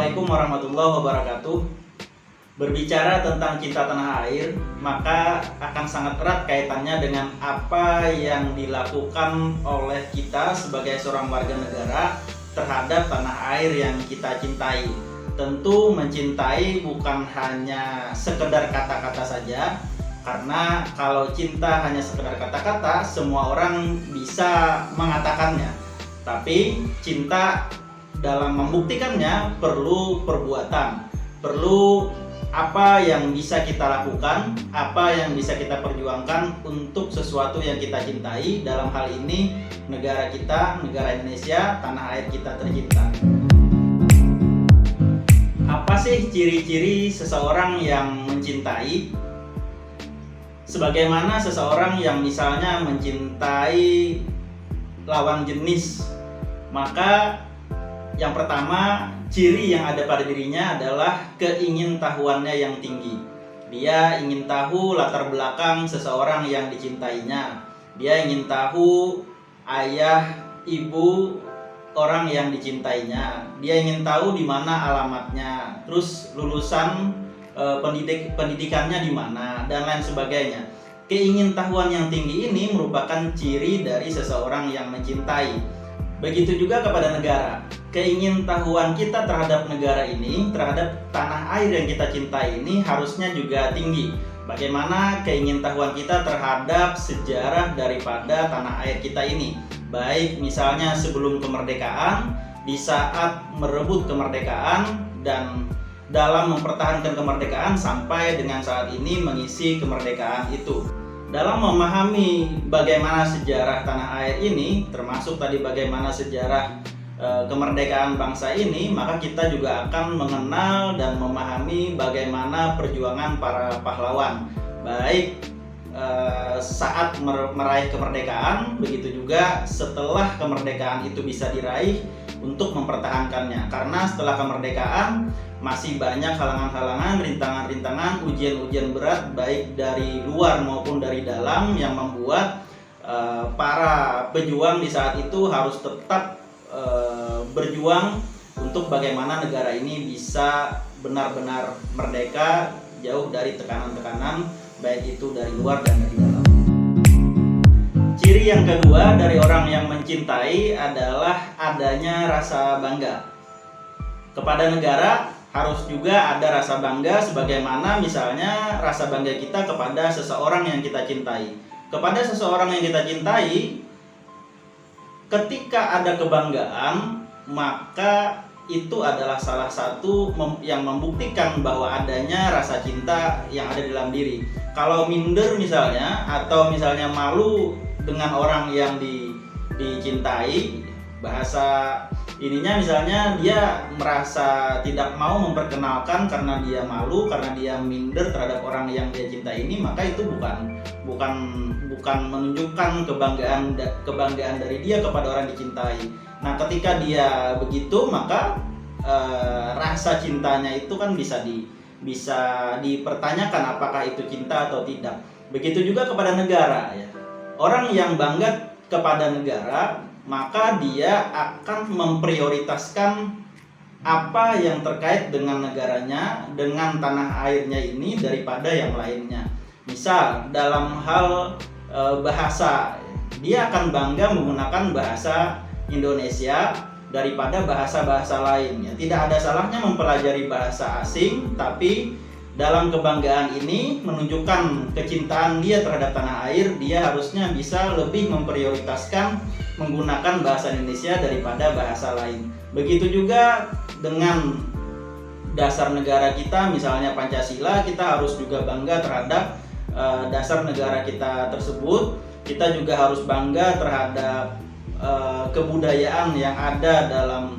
Assalamualaikum warahmatullahi wabarakatuh. Berbicara tentang cinta tanah air, maka akan sangat erat kaitannya dengan apa yang dilakukan oleh kita sebagai seorang warga negara terhadap tanah air yang kita cintai. Tentu mencintai bukan hanya sekedar kata-kata saja, karena kalau cinta hanya sekedar kata-kata, semua orang bisa mengatakannya. Tapi cinta dalam membuktikannya perlu perbuatan, perlu apa yang bisa kita lakukan, apa yang bisa kita perjuangkan untuk sesuatu yang kita cintai. Dalam hal ini negara kita, negara Indonesia, tanah air kita tercinta. Apa sih ciri-ciri seseorang yang mencintai? Sebagaimana seseorang yang misalnya mencintai lawan jenis, maka yang pertama, ciri yang ada pada dirinya adalah keingintahuannya yang tinggi. Dia ingin tahu latar belakang seseorang yang dicintainya. Dia ingin tahu ayah, ibu orang yang dicintainya. Dia ingin tahu di mana alamatnya, terus lulusan pendidikannya di mana, dan lain sebagainya. Keingintahuan yang tinggi ini merupakan ciri dari seseorang yang mencintai. Begitu juga kepada negara. Keingintahuan kita terhadap negara ini, terhadap tanah air yang kita cintai ini harusnya juga tinggi. Bagaimana keingintahuan kita terhadap sejarah daripada tanah air kita ini, baik misalnya sebelum kemerdekaan, di saat merebut kemerdekaan, dan dalam mempertahankan kemerdekaan sampai dengan saat ini mengisi kemerdekaan itu. Dalam memahami bagaimana sejarah tanah air ini, termasuk tadi bagaimana sejarah kemerdekaan bangsa ini, maka kita juga akan mengenal dan memahami bagaimana perjuangan para pahlawan, baik saat meraih kemerdekaan, begitu juga setelah kemerdekaan itu bisa diraih untuk mempertahankannya. Karena setelah kemerdekaan masih banyak halangan-halangan, rintangan-rintangan, ujian-ujian berat baik dari luar maupun dari dalam yang membuat para pejuang di saat itu harus tetap berjuang untuk bagaimana negara ini bisa benar-benar merdeka, jauh dari tekanan-tekanan baik itu dari luar dan dari dalam. Ciri yang kedua dari orang yang mencintai adalah adanya rasa bangga. Kepada negara harus juga ada rasa bangga, sebagaimana misalnya rasa bangga kita kepada seseorang yang kita cintai. Kepada seseorang yang kita cintai, ketika ada kebanggaan, maka itu adalah salah satu yang membuktikan bahwa adanya rasa cinta yang ada di dalam diri. Kalau minder misalnya, atau misalnya malu dengan orang yang dicintai, bahasa ininya misalnya dia merasa tidak mau memperkenalkan karena dia malu, karena dia minder terhadap orang yang dia cintai ini, maka itu bukan menunjukkan kebanggaan dari dia kepada orang dicintai. Nah, ketika dia begitu, maka rasa cintanya itu kan bisa dipertanyakan apakah itu cinta atau tidak. Begitu juga kepada negara, ya. Orang yang bangga kepada negara, maka dia akan memprioritaskan apa yang terkait dengan negaranya, dengan tanah airnya ini daripada yang lainnya. Misal dalam hal bahasa, dia akan bangga menggunakan bahasa Indonesia daripada bahasa-bahasa lainnya. Tidak ada salahnya mempelajari bahasa asing, tapi dalam kebanggaan ini menunjukkan kecintaan dia terhadap tanah air, dia harusnya bisa lebih memprioritaskan menggunakan bahasa Indonesia daripada bahasa lain. Begitu juga dengan dasar negara kita, misalnya Pancasila, kita harus juga bangga terhadap dasar negara kita tersebut. Kita juga harus bangga terhadap kebudayaan yang ada dalam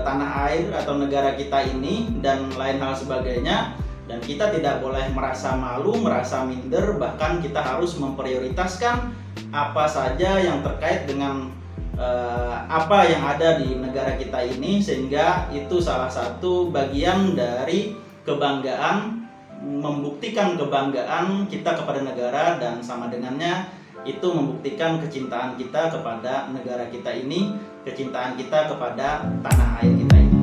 tanah air atau negara kita ini, dan lain hal sebagainya. Dan kita tidak boleh merasa malu, merasa minder, bahkan kita harus memprioritaskan apa saja yang terkait dengan apa yang ada di negara kita ini, sehingga itu salah satu bagian dari kebanggaan, membuktikan kebanggaan kita kepada negara, dan sama dengannya itu membuktikan kecintaan kita kepada negara kita ini, kecintaan kita kepada tanah air kita ini.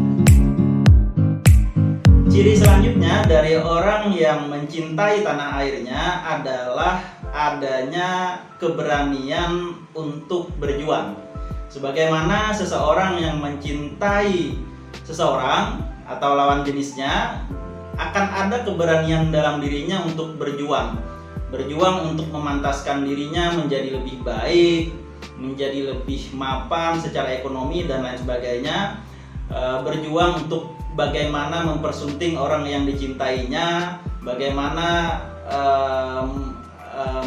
Ciri selanjutnya dari orang yang mencintai tanah airnya adalah adanya keberanian untuk berjuang. Sebagaimana seseorang yang mencintai seseorang atau lawan jenisnya, akan ada keberanian dalam dirinya untuk berjuang. Berjuang untuk memantaskan dirinya menjadi lebih baik, menjadi lebih mapan secara ekonomi dan lain sebagainya. Berjuang untuk bagaimana mempersunting orang yang dicintainya, bagaimana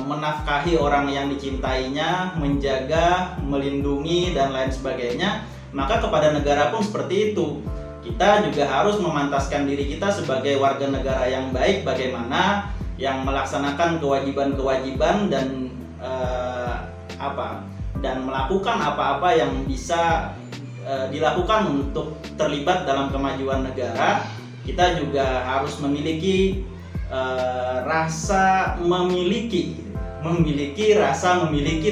menafkahi orang yang dicintainya, menjaga, melindungi dan lain sebagainya. Maka kepada negara pun seperti itu. Kita juga harus memantaskan diri kita sebagai warga negara yang baik, bagaimana yang melaksanakan kewajiban-kewajiban dan melakukan apa-apa yang bisa dilakukan untuk terlibat dalam kemajuan negara. Kita juga harus memiliki rasa memiliki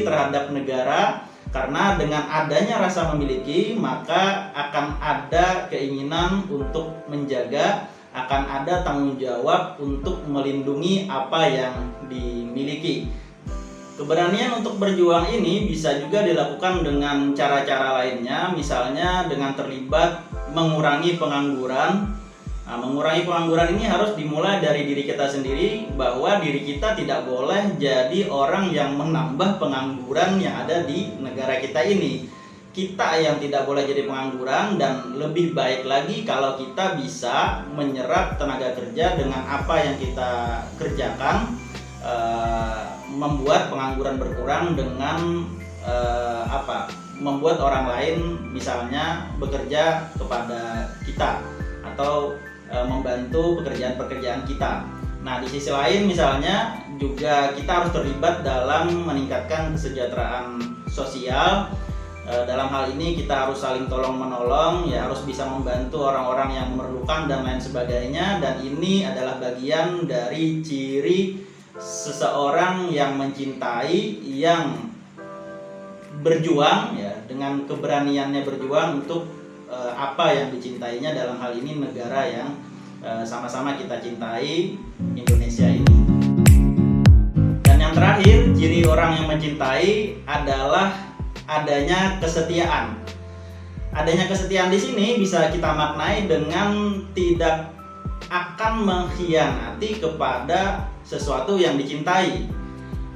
terhadap negara, karena dengan adanya rasa memiliki maka akan ada keinginan untuk menjaga, akan ada tanggung jawab untuk melindungi apa yang dimiliki. Keberanian untuk berjuang ini bisa juga dilakukan dengan cara-cara lainnya, misalnya dengan terlibat mengurangi pengangguran. Nah, mengurangi pengangguran ini harus dimulai dari diri kita sendiri, bahwa diri kita tidak boleh jadi orang yang menambah pengangguran yang ada di negara kita ini. Kita yang tidak boleh jadi pengangguran, dan lebih baik lagi kalau kita bisa menyerap tenaga kerja dengan apa yang kita kerjakan, membuat pengangguran berkurang dengan membuat orang lain misalnya bekerja kepada kita atau membantu pekerjaan-pekerjaan kita. Nah, di sisi lain misalnya juga kita harus terlibat dalam meningkatkan kesejahteraan sosial. Dalam hal ini kita harus saling tolong menolong, ya, harus bisa membantu orang-orang yang memerlukan dan lain sebagainya. Dan ini adalah bagian dari ciri seseorang yang mencintai, yang berjuang, ya, dengan keberaniannya berjuang untuk apa yang dicintainya, dalam hal ini negara yang sama-sama kita cintai, Indonesia ini. Dan yang terakhir, ciri orang yang mencintai adalah adanya kesetiaan. Adanya kesetiaan di sini bisa kita maknai dengan tidak akan mengkhianati kepada sesuatu yang dicintai.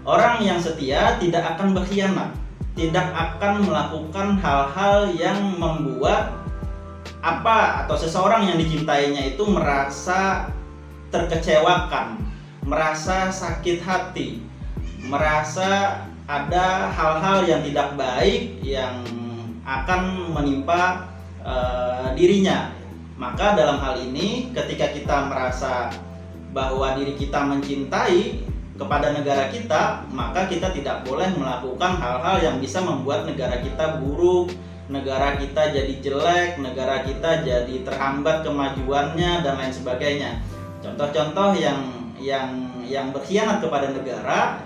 Orang yang setia tidak akan berkhianat, tidak akan melakukan hal-hal yang membuat atau seseorang yang dicintainya itu merasa terkecewakan, merasa sakit hati, merasa ada hal-hal yang tidak baik yang akan menimpa dirinya. Maka dalam hal ini, ketika kita merasa bahwa diri kita mencintai kepada negara kita, maka kita tidak boleh melakukan hal-hal yang bisa membuat negara kita buruk, negara kita jadi jelek, negara kita jadi terhambat kemajuannya dan lain sebagainya. Contoh-contoh yang berkhianat kepada negara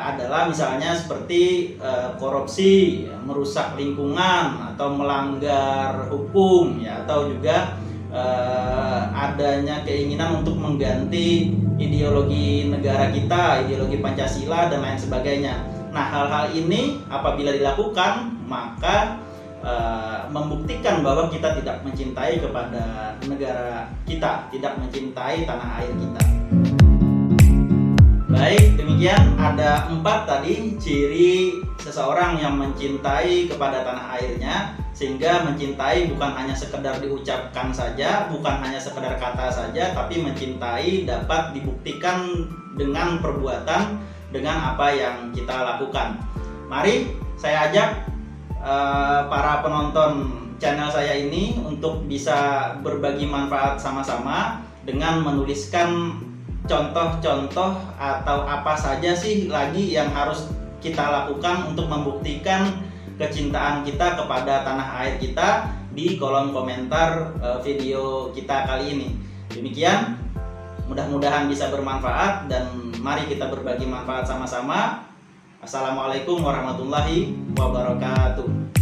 adalah misalnya seperti korupsi, merusak lingkungan atau melanggar hukum, ya, atau juga adanya keinginan untuk mengganti ideologi negara kita, ideologi Pancasila dan lain sebagainya. Nah, hal-hal ini apabila dilakukan maka membuktikan bahwa kita tidak mencintai kepada negara kita, tidak mencintai tanah air kita. Baik, demikian ada 4 tadi ciri seseorang yang mencintai kepada tanah airnya, sehingga mencintai bukan hanya sekedar diucapkan saja, bukan hanya sekedar kata saja, tapi mencintai dapat dibuktikan dengan perbuatan, dengan apa yang kita lakukan. Mari saya ajak para penonton channel saya ini untuk bisa berbagi manfaat sama-sama dengan menuliskan contoh-contoh atau apa saja sih lagi yang harus kita lakukan untuk membuktikan kecintaan kita kepada tanah air kita di kolom komentar video kita kali ini. Demikian, mudah-mudahan bisa bermanfaat dan mari kita berbagi manfaat sama-sama. Assalamualaikum warahmatullahi wabarakatuh.